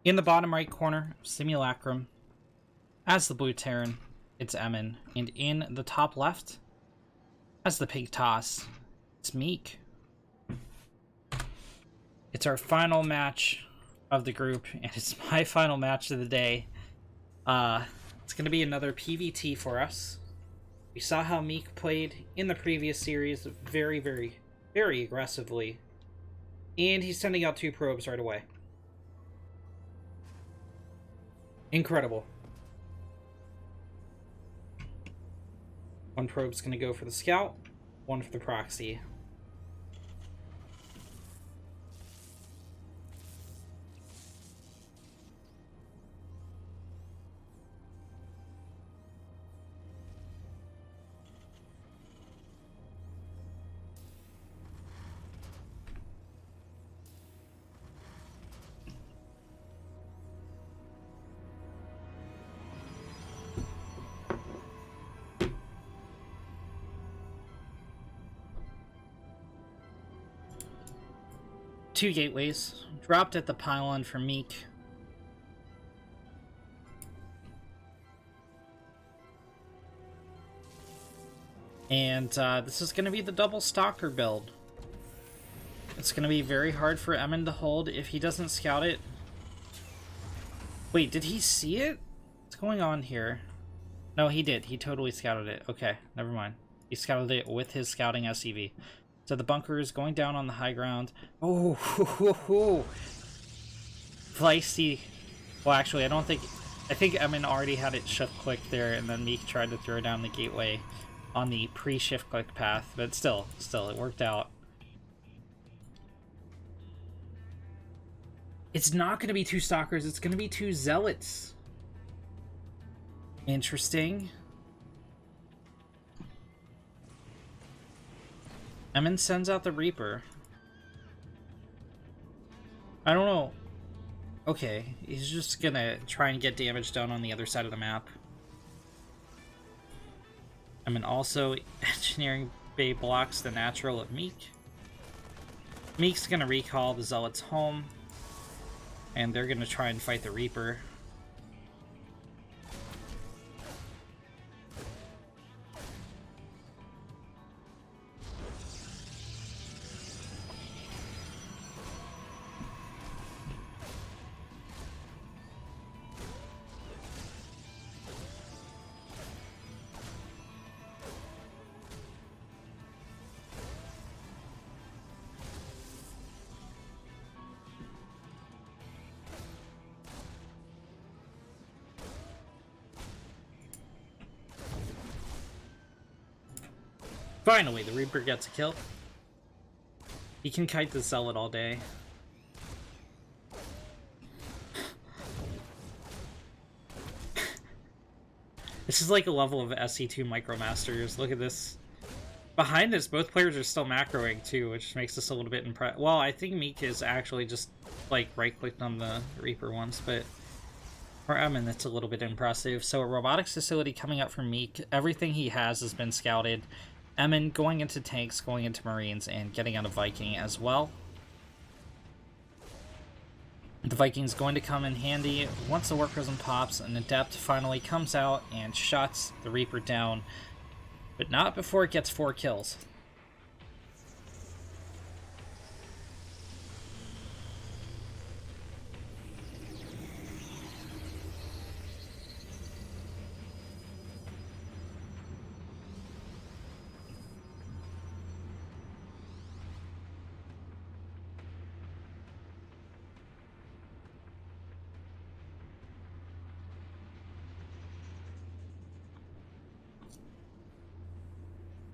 In the bottom right corner, Simulacrum. As the blue Terran, it's Emin. And in the top left, as the pink toss, it's Meek. It's our final match of the group, and it's my final match of the day. It's going to be another PvT for us. We saw how Meek played in the previous series very, very, very aggressively. And he's sending out 2 probes right away. Incredible. One probe's going to go for the scout, one for the proxy. Two gateways dropped at the pylon for Meek. And this is going to be the double stalker build. It's going to be very hard for Emin to hold if he doesn't scout it. Wait, did he see it? What's going on here? No, he did. He totally scouted it. Okay, never mind. He scouted it with his scouting SCV. So the bunker is going down on the high ground. Oh, feisty. Well, actually, I think Emin already had it shift click there, and then Meek tried to throw down the gateway on the pre-shift click path, but still, it worked out. It's not going to be 2 stalkers, it's going to be 2 zealots. Interesting. Emin sends out the Reaper. I don't know. Okay, he's just gonna try and get damage done on the other side of the map. Emin also engineering bay blocks the natural of Meek. Meek's gonna recall the Zealots home, and they're gonna try and fight the Reaper. Finally, the Reaper gets a kill. He can kite the Zealot all day. This is like a level of SC2 Micromasters. Look at this. Behind us, both players are still macroing too, which makes us a little bit impressed. Well, I think Meek is actually just like right-clicked on the Reaper once, but for Emin, that's a little bit impressive. So a robotics facility coming up from Meek. Everything he has been scouted. Emin going into tanks, going into Marines, and getting out a Viking as well. The Viking's going to come in handy once the War Prism pops, and Adept finally comes out and shuts the Reaper down, but not before it gets 4 kills.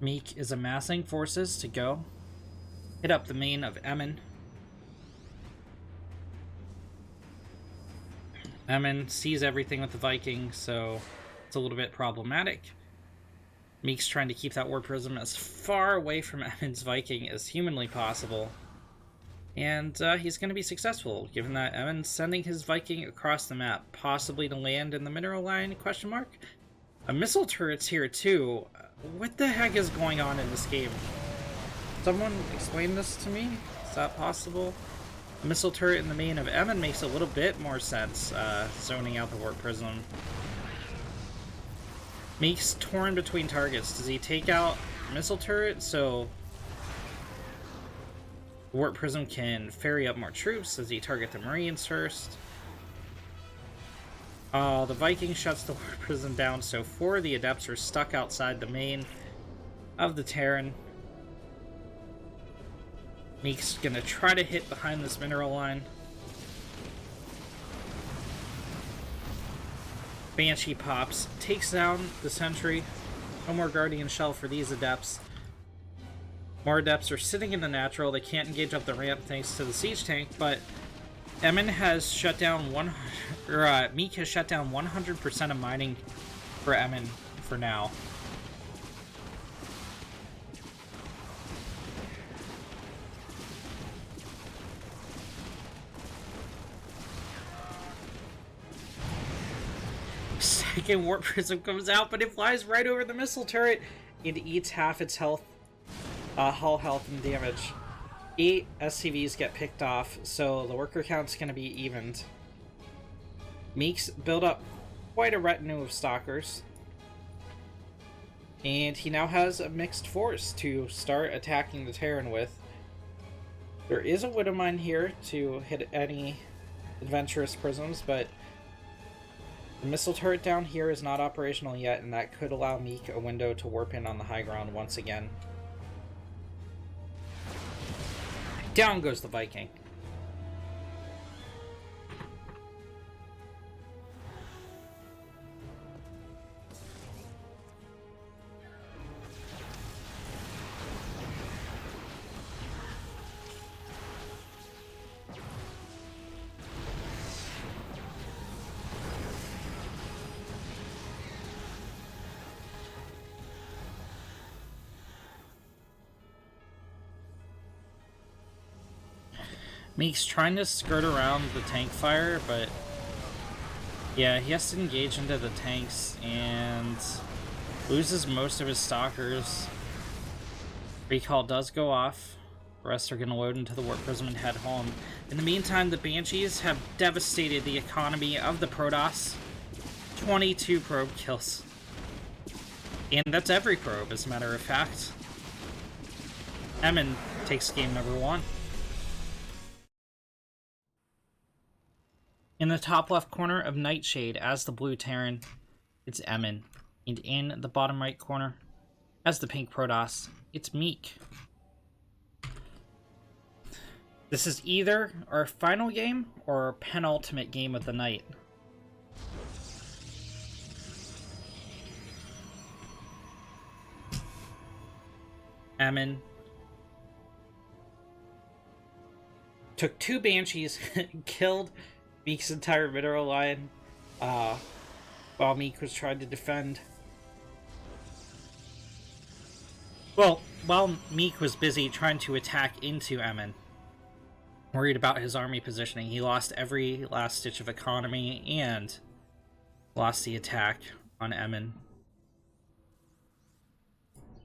Meek is amassing forces to go hit up the main of Emin. Emin sees everything with the Viking, so it's a little bit problematic. Meek's trying to keep that War Prism as far away from Emin's Viking as humanly possible. And he's going to be successful, given that Emin's sending his Viking across the map, possibly to land in the mineral line, question mark? A missile turret's here too. What the heck is going on in this game? Someone explain this to me? Is that possible? The missile turret in the main of Emin makes a little bit more sense, zoning out the Warp Prism. Meek's torn between targets. Does he take out missile turret so Warp Prism can ferry up more troops? Does he target the Marines first? Oh, the Viking shuts the Warp Prism down, so 4 of the Adepts are stuck outside the main of the Terran. Meek's gonna try to hit behind this mineral line. Banshee pops, takes down the sentry. No more Guardian Shell for these Adepts. More Adepts are sitting in the natural. They can't engage up the ramp thanks to the siege tank, but Emin has shut down Meek has shut down 100% of mining for Emin for now. Second Warp Prism comes out, but it flies right over the missile turret and eats half its health, hull health and damage. 8 SCVs get picked off, so the worker count's going to be evened. Meek's built up quite a retinue of stalkers, and he now has a mixed force to start attacking the Terran with. There is a Widow Mine here to hit any adventurous prisms, but the missile turret down here is not operational yet, and that could allow Meek a window to warp in on the high ground once again. Down goes the Viking. Meek's trying to skirt around the tank fire, but yeah, he has to engage into the tanks and loses most of his stalkers. Recall does go off. The rest are going to load into the Warp Prism and head home. In the meantime, the Banshees have devastated the economy of the Protoss. 22 probe kills. And that's every probe, as a matter of fact. Emin takes game number 1. In the top left corner of Nightshade as the blue Terran, it's Emin. And in the bottom right corner, as the pink Protoss, it's Meek. This is either our final game or our penultimate game of the night. Emin took 2 Banshees, killed Meek's entire mineral line, while Meek was trying to defend. Well, while Meek was busy trying to attack into Emin, worried about his army positioning, he lost every last stitch of economy and lost the attack on Emin.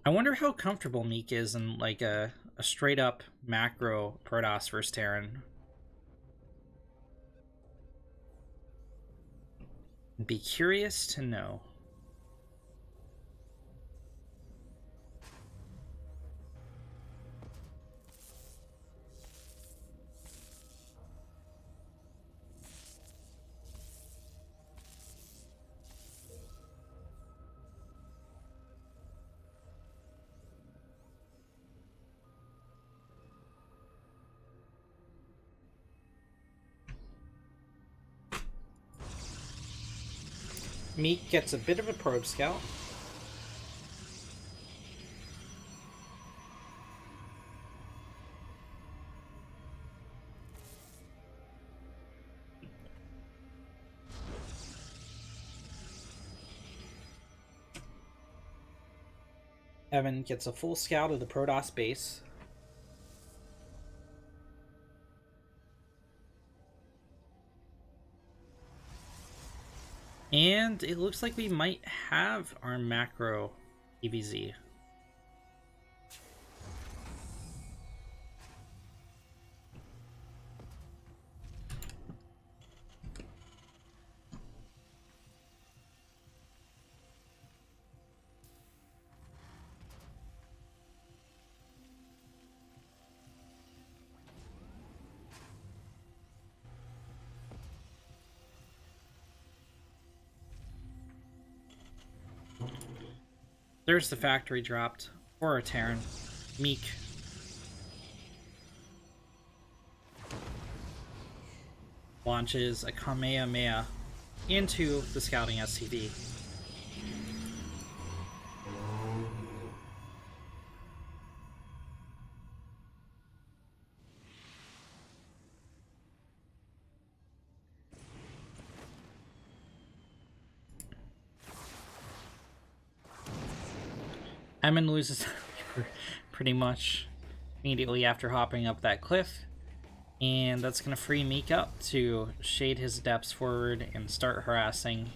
I wonder how comfortable Meek is in like a straight up macro Protoss versus Terran. Be curious to know. Meek gets a bit of a probe scout. Evan gets a full scout of the Protoss base. And it looks like we might have our macro EVZ. There's the factory dropped. Or a Terran. Meek. Launches a Kamehameha into the scouting SCV. Emin loses pretty much immediately after hopping up that cliff, and that's going to free Meek up to shade his adepts forward and start harassing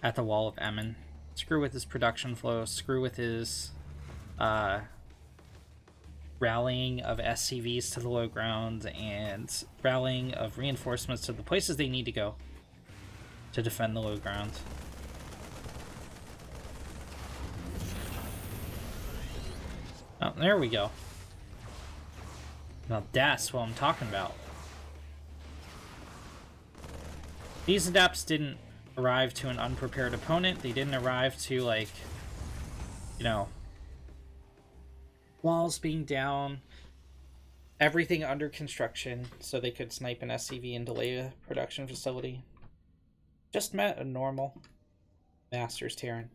at the wall of Emin. Screw with his production flow, screw with his rallying of SCVs to the low ground, and rallying of reinforcements to the places they need to go to defend the low ground. Oh, there we go. Now that's what I'm talking about. These adepts didn't arrive to an unprepared opponent. They didn't arrive to, like, you know, walls being down, everything under construction, so they could snipe an SCV and delay a production facility. Just met a normal Masters Terran.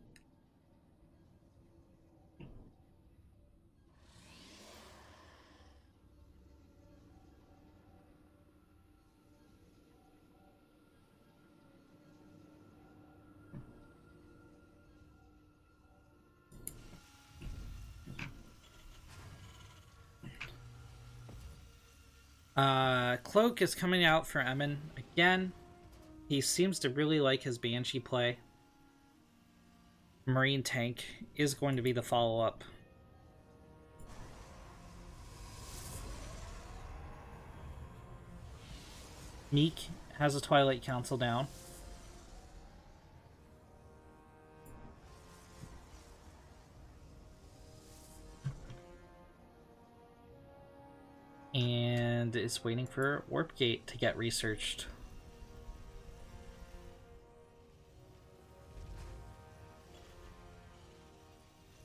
Cloak is coming out for Emin again. He seems to really like his Banshee play. Marine Tank is going to be the follow-up. Meek has a Twilight Council down. And is waiting for Warp Gate to get researched.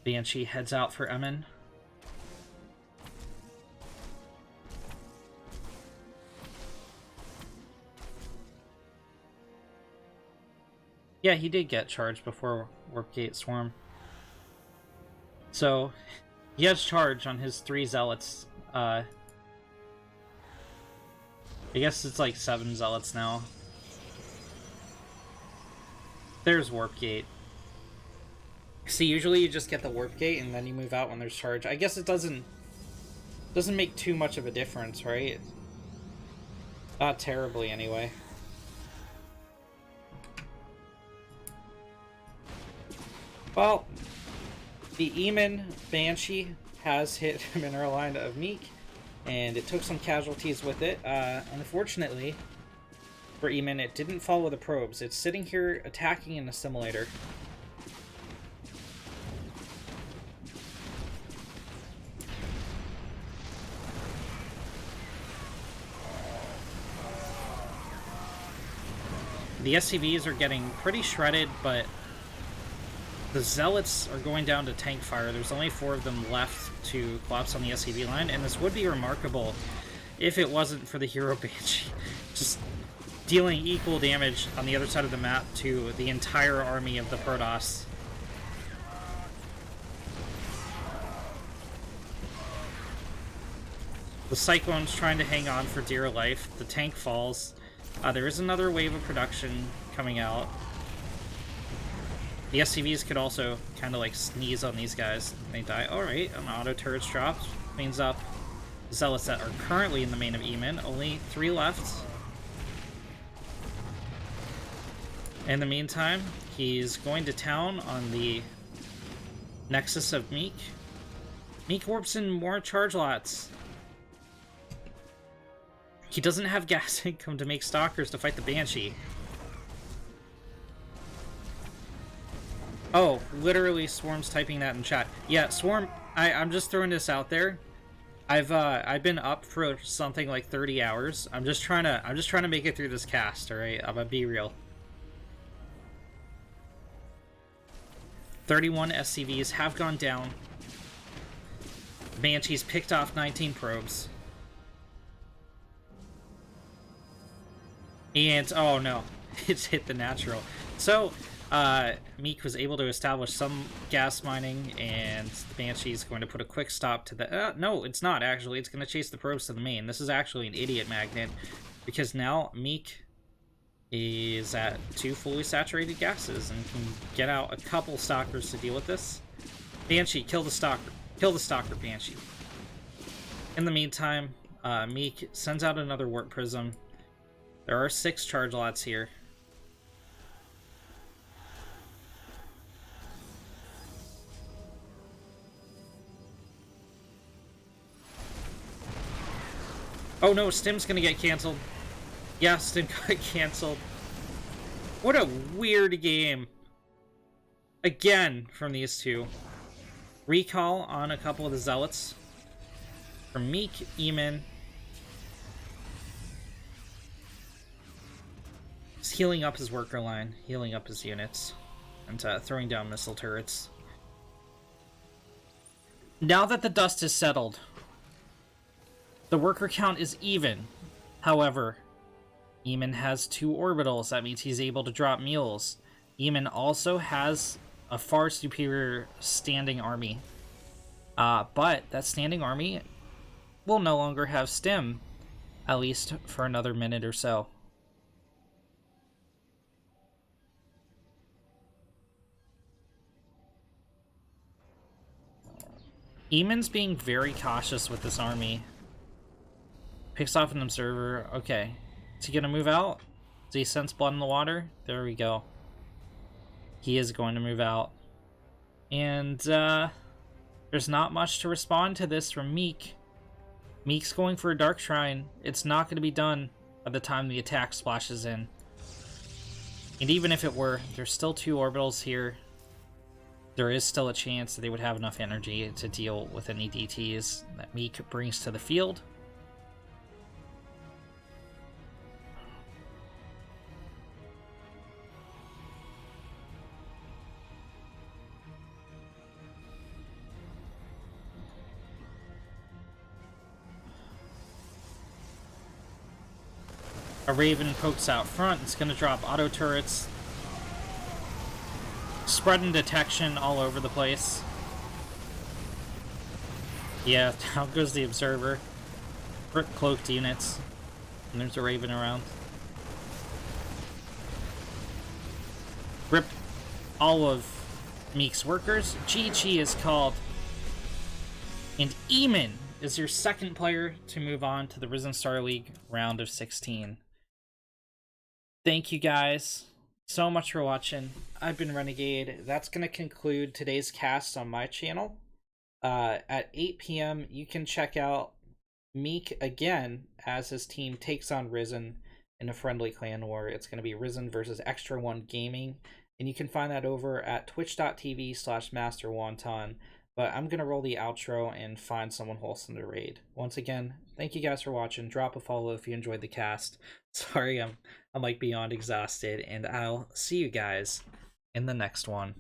Banshee heads out for Emin. Yeah, he did get charged before Warp Gate Swarm. So, he has charge on his 3 Zealots. I guess it's like 7 Zealots now. There's Warp Gate. See, usually you just get the Warp Gate and then you move out when there's charge. I guess it doesn't make too much of a difference, right? Not terribly, anyway. Well, the Emin Banshee has hit a mineral line of Meek, and it took some casualties with it. Unfortunately, for Emin, it didn't follow the probes. It's sitting here attacking an assimilator. The SCVs are getting pretty shredded, but the Zealots are going down to tank fire. There's only 4 of them left to collapse on the SCV line, and this would be remarkable if it wasn't for the Hero Banshee just dealing equal damage on the other side of the map to the entire army of the Protoss. The Cyclone's trying to hang on for dear life. The tank falls. There is another wave of production coming out. The SCVs could also kind of like sneeze on these guys and they die. Alright, an auto turret's dropped. Cleans up Zealots that are currently in the main of Emin. Only 3 left. In the meantime, he's going to town on the Nexus of Meek. Meek warps in more charge lots. He doesn't have gas income to make Stalkers to fight the Banshee. Oh, literally Swarm's typing that in chat. Yeah, Swarm, I'm just throwing this out there. I've been up for something like 30 hours. I'm just trying to make it through this cast, alright? I'm gonna be real. 31 SCVs have gone down. Banshee's picked off 19 probes. And, oh no, it's hit the natural. So, Meek was able to establish some gas mining, and the Banshee's going to put a quick stop to the... no, it's not, actually. It's going to chase the probes to the main. This is actually an idiot magnet, because now Meek is at 2 fully saturated gases and can get out a couple stalkers to deal with this. Banshee, kill the stalker. Kill the stalker, Banshee. In the meantime, Meek sends out another warp prism. There are 6 charge lots here. Oh no, Stim's gonna get canceled. Yeah, Stim got canceled. What a weird game. Again, from these two. Recall on a couple of the Zealots. From Meek, Emin. He's healing up his worker line, healing up his units, and throwing down missile turrets. Now that the dust is settled, the worker count is even. However, Emin has 2 orbitals. That means he's able to drop mules. Emin also has a far superior standing army. But that standing army will no longer have Stim, at least for another minute or so. Emin's being very cautious with this army. Picks off an observer. Okay. Is he gonna move out? Does he sense blood in the water? There we go. He is going to move out. And, there's not much to respond to this from Meek. Meek's going for a Dark Shrine. It's not going to be done by the time the attack splashes in. And even if it were, there's still 2 orbitals here. There is still a chance that they would have enough energy to deal with any DTs that Meek brings to the field. A Raven pokes out front. It's going to drop auto turrets. Spreading detection all over the place. Yeah, down goes the observer. Cloaked units. And there's a Raven around. Rip all of Meek's workers. GG is called. And Emin is your second player to move on to the Risen Star League round of 16. Thank you guys so much for watching. I've been Renegade. That's going to conclude today's cast on my channel. At 8 p.m. you can check out Meek again as his team takes on Risen in a friendly clan war. It's going to be Risen versus Extra One Gaming. And you can find that over at twitch.tv/MasterWonton. But I'm going to roll the outro and find someone wholesome to raid. Once again, thank you guys for watching. Drop a follow if you enjoyed the cast. Sorry, I'm like beyond exhausted, and I'll see you guys in the next one.